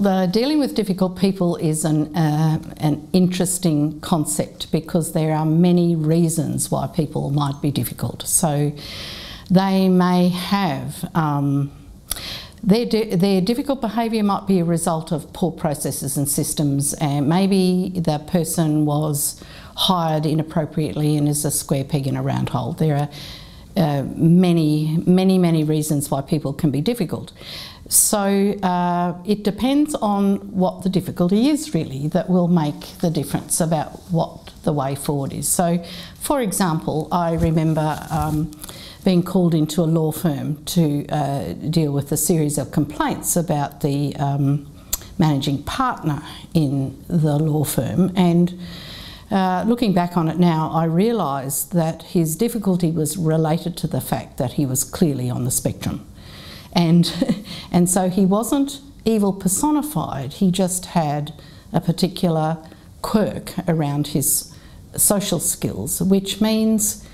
the dealing with difficult people is an interesting concept because there are many reasons why people might be difficult. So they may have their difficult behaviour might be a result of poor processes and systems, and maybe the person was hired inappropriately and is a square peg in a round hole. There are many reasons why people can be difficult. So it depends on what the difficulty is really that will make the difference about what the way forward is. So for example, I remember being called into a law firm to deal with a series of complaints about the managing partner in the law firm, and looking back on it now, I realised that his difficulty was related to the fact that he was clearly on the spectrum. And so he wasn't evil personified, he just had a particular quirk around his social skills, which means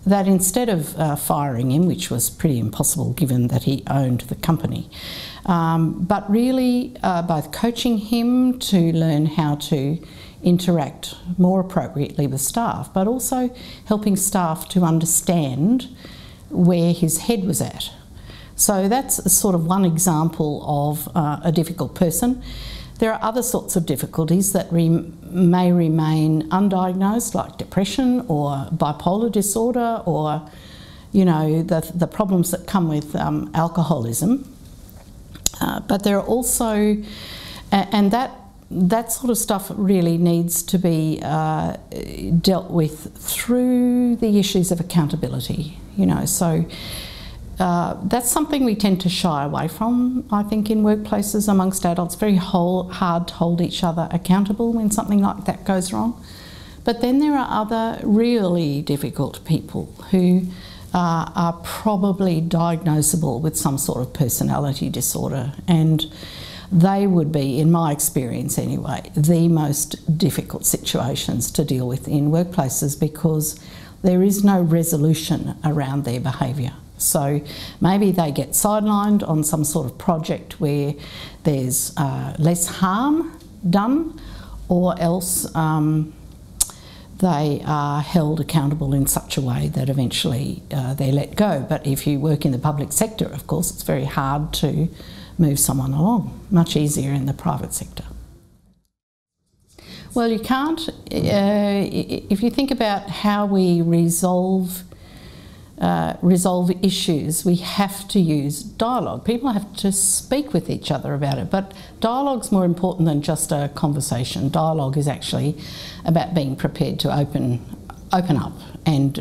that instead of firing him, which was pretty impossible given that he owned the company, but really both coaching him to learn how to interact more appropriately with staff, but also helping staff to understand where his head was at. So that's sort of one example of a difficult person. There are other sorts of difficulties that may remain undiagnosed, like depression or bipolar disorder, or the problems that come with alcoholism. But there are also, and that sort of stuff really needs to be dealt with through the issues of accountability. So. That's something we tend to shy away from, I think, in workplaces amongst adults. Very hard to hold each other accountable when something like that goes wrong. But then there are other really difficult people who are probably diagnosable with some sort of personality disorder, and they would be, in my experience anyway, the most difficult situations to deal with in workplaces because there is no resolution around their behaviour. So maybe they get sidelined on some sort of project where there's less harm done, or else they are held accountable in such a way that eventually they're let go. But if you work in the public sector, of course, it's very hard to move someone along, much easier in the private sector. Well, you can't, if you think about how we resolve issues, we have to use dialogue. People have to speak with each other about it, but dialogue's more important than just a conversation. Dialogue is actually about being prepared to open up and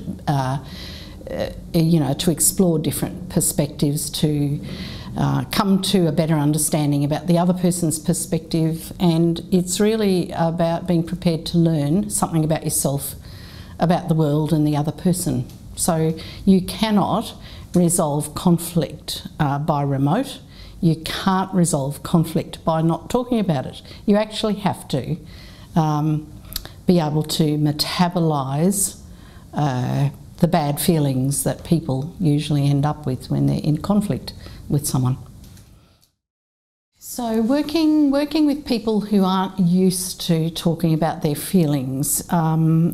to explore different perspectives, to come to a better understanding about the other person's perspective, and it's really about being prepared to learn something about yourself, about the world and the other person. So you cannot resolve conflict by remote. You can't resolve conflict by not talking about it. You actually have to be able to metabolise the bad feelings that people usually end up with when they're in conflict with someone. So working with people who aren't used to talking about their feelings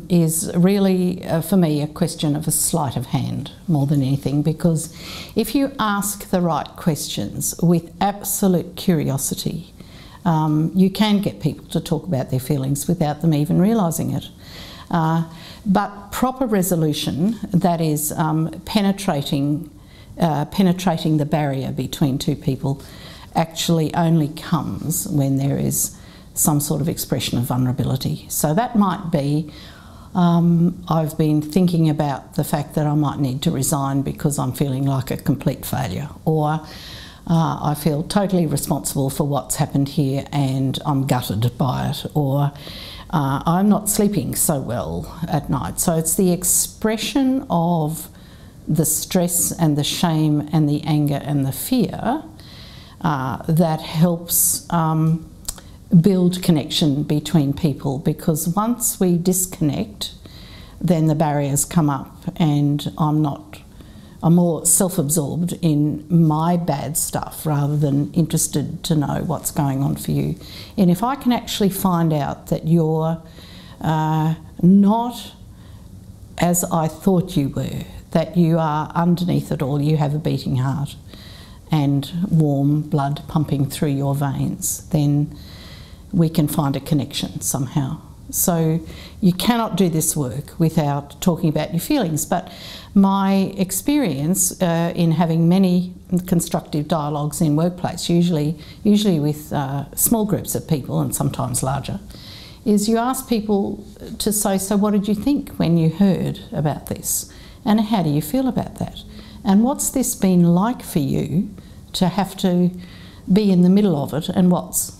is really, for me, a question of a sleight of hand more than anything, because if you ask the right questions with absolute curiosity, you can get people to talk about their feelings without them even realising it. But proper resolution, that is penetrating the barrier between two people, actually only comes when there is some sort of expression of vulnerability. So that might be, I've been thinking about the fact that I might need to resign because I'm feeling like a complete failure, or I feel totally responsible for what's happened here and I'm gutted by it, or I'm not sleeping so well at night. So it's the expression of the stress and the shame and the anger and the fear that helps build connection between people, because once we disconnect, then the barriers come up and I'm not I'm more self-absorbed in my bad stuff rather than interested to know what's going on for you. And if I can actually find out that you're not as I thought you were, that you are underneath it all, you have a beating heart and warm blood pumping through your veins, then we can find a connection somehow. So you cannot do this work without talking about your feelings. But my experience in having many constructive dialogues in workplace, usually with small groups of people and sometimes larger, is you ask people to say, so what did you think when you heard about this? And how do you feel about that? And what's this been like for you to have to be in the middle of it, and what's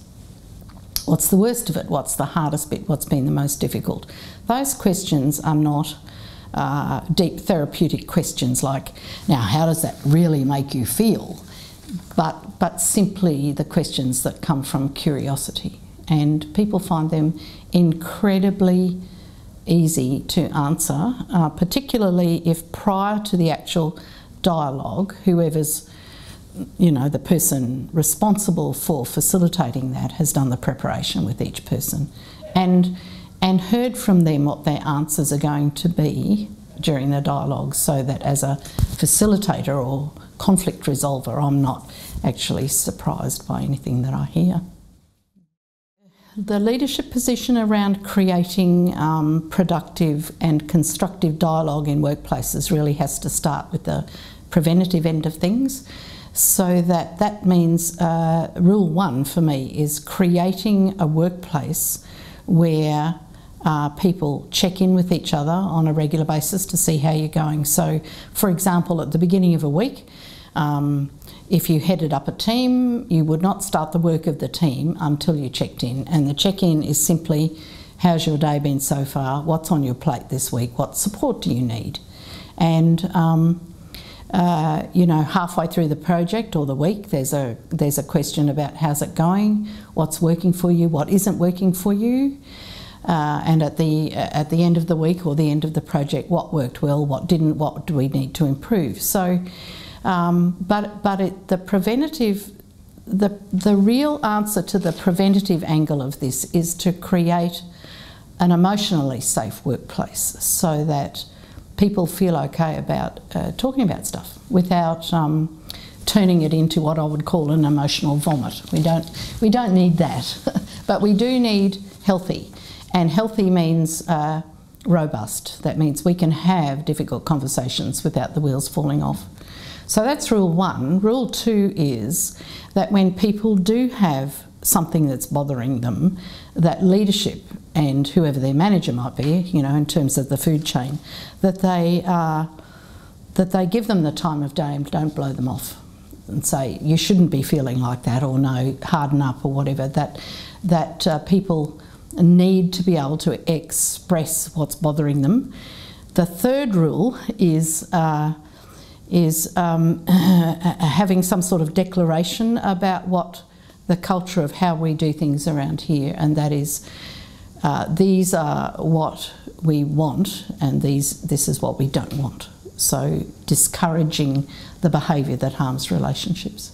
the worst of it? What's the hardest bit? What's been the most difficult? Those questions are not deep therapeutic questions like, now how does that really make you feel? But simply the questions that come from curiosity. And people find them incredibly easy to answer, particularly if prior to the actual dialogue, whoever's the person responsible for facilitating that has done the preparation with each person and heard from them what their answers are going to be during the dialogue, so that as a facilitator or conflict resolver, I'm not actually surprised by anything that I hear. The leadership position around creating productive and constructive dialogue in workplaces really has to start with the preventative end of things. So that means rule one for me is creating a workplace where people check in with each other on a regular basis to see how you're going. So, for example, at the beginning of a week, if you headed up a team, you would not start the work of the team until you checked in. And the check-in is simply, how's your day been so far? What's on your plate this week? What support do you need? And halfway through the project or the week, there's a question about how's it going, what's working for you, what isn't working for you, and at the end of the week or the end of the project, what worked well, what didn't, what do we need to improve. So, the real answer to the preventative angle of this is to create an emotionally safe workplace, so that people feel okay about talking about stuff without turning it into what I would call an emotional vomit. We don't need that, but we do need healthy, and healthy means robust. That means we can have difficult conversations without the wheels falling off. So that's rule one. Rule two is that when people do have something that's bothering them, that leadership and whoever their manager might be, in terms of the food chain, that they give them the time of day and don't blow them off and say, you shouldn't be feeling like that, or no, harden up, or whatever. That people need to be able to express what's bothering them. The third rule is having some sort of declaration about what the culture of how we do things around here, and that is, these are what we want and this is what we don't want. So discouraging the behaviour that harms relationships.